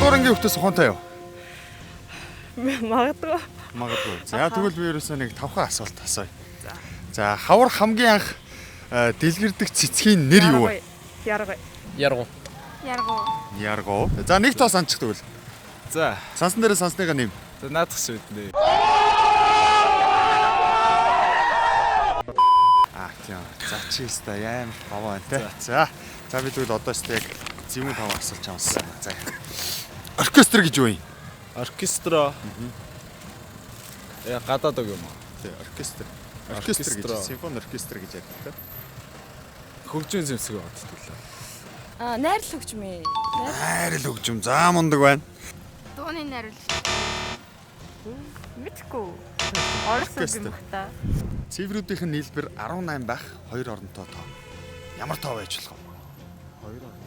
дугаар ангийн хүүхдээс ухаантай юу? Магадгүй. Магадгүй. За тэгвэл би ерөөсөө нэг тавхан асуулт асууя. За хавар хамгийн анх дэлгэрдэг цэцгийн нэр юу вэ? Яргуу. Яргуу. Яргуу. Яргуу. За нэг тоо санчих тэгвэл. За. Сансан дээрээ сансныгаа нэм. За наадах шүү дээ. Тийм. За чи өстой амар хаваа байна те. За. За би тэгвэл одоо ч яг зэвүүн таван асуулж авсан. За. Оркестр гэж юу юм? Оркестро. Гадаад үг юм уу? Тийм, оркестр. Оркестр гэж симфони оркестр гэж ярьдаг те. Хөгжмийн зэмсэг байдаг лээ. Найрал хөгжмөө. Найрал хөгжим. За мундаг байна. Дууны найрал. Мэдгүй. Орос үг юм бахта. Цифруудын нийлбэр 18 байх 2 оронтой тоо. Ямар тоо байж болох вэ? 2 оронтой.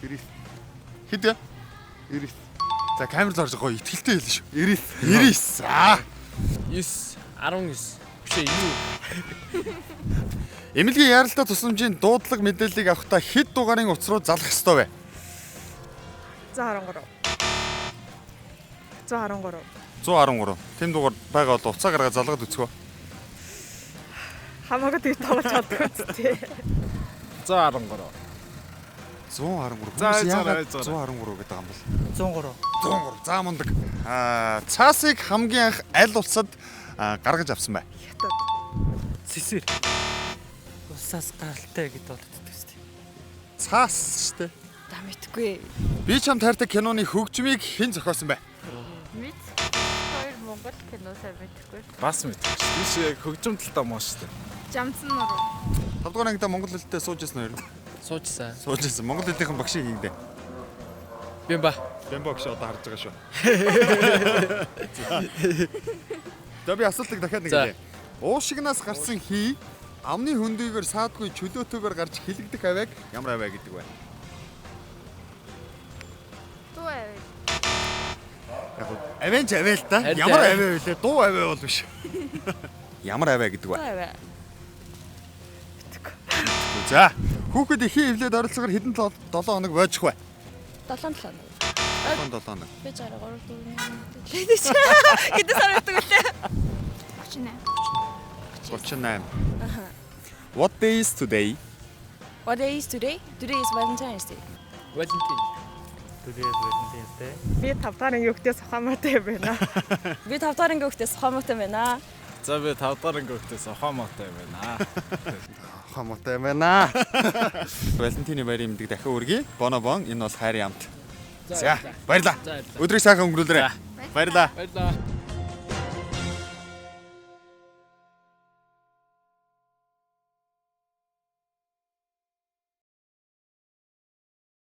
90. Хэд вэ? 90. За камер зорж гоё ихтгэлтэй хэлнэ шүү. 90. 9 19. Биш юу? Эмнэлгийн яралтай тусламжийн дуудлага мэдээллийг авахдаа хэд дугаарын утас руу залах ёстой вэ? 113. 113. 113. Тэм дугаар байгаа бол уцаа гаргаад залгаад үзхөө. Хамаагүй тэг тоглож чаддаг үстэй. 113. 113. За, Яагаад 113 гэдэг юм бол? 103. 103. За мундаг. Цаасыг хамгийн анх аль улсад гаргаж авсан бэ? Хятад. Сэсэр. Усаас гаралтай гэдээ боддог үстэй. Цаас штэ. За мэдгүй. Би чам таардаг киноны хөгжмийг хэн зохиосон бэ? Мэд. Хоёр Монгол киносаа мэдгүй. Бас мэдгүй. Биш хөгжим талтай муу шүү дээ. Жамсан нуруу. 5 дугаар ангида монгол хэлтэй суужсэн хоёр. Суужсан. Суужсэн. Монгол хэлнийхэн багшийг хийгдэ. Бямба. Бямбо багш одоо харж байгаа шүү. За би асуултыг дахиад нэг хэлье. Уушигнаас гарсан хий амны хөндийгээр саадгүй чөлөөтэйгээр гарч хилэгдэх авиаг ямар авиа гэдэг вэ? Дуу аваа. Яг авианч авиа л та. Харин Ямар авиа. авиа вэ? Дуу авиа бол биш. Ямар авиа гэдэг Дуу вэ? аваа. За хүүхэд ихийн эвлээд оролцоогоор хэдэн 7 хоног бойжих вэ? 7 7 хоног. 7 хоног. Би 63 4 хэдэн сар байдаг үлээ? 38. What day is today? What day is today? Today is Valentine's Day. Валентин. Тэгээд Valentine's Day. Би 5 дахь ангийн хүүхдээс ухаантай байна. Би 5 дахь ангийн хүүхдээс хомоотой байна. За би 5 дахь ангийн хүүхдээс ухаантай байна. Хамаатай байна. Валентины баярын мэдээ дахин үргэе. Бонобон энэ бол хайрын амт. За баярлаа. Өдрийг сайхан өнгөрүүлээрэй. Баярлаа. Баярлалаа.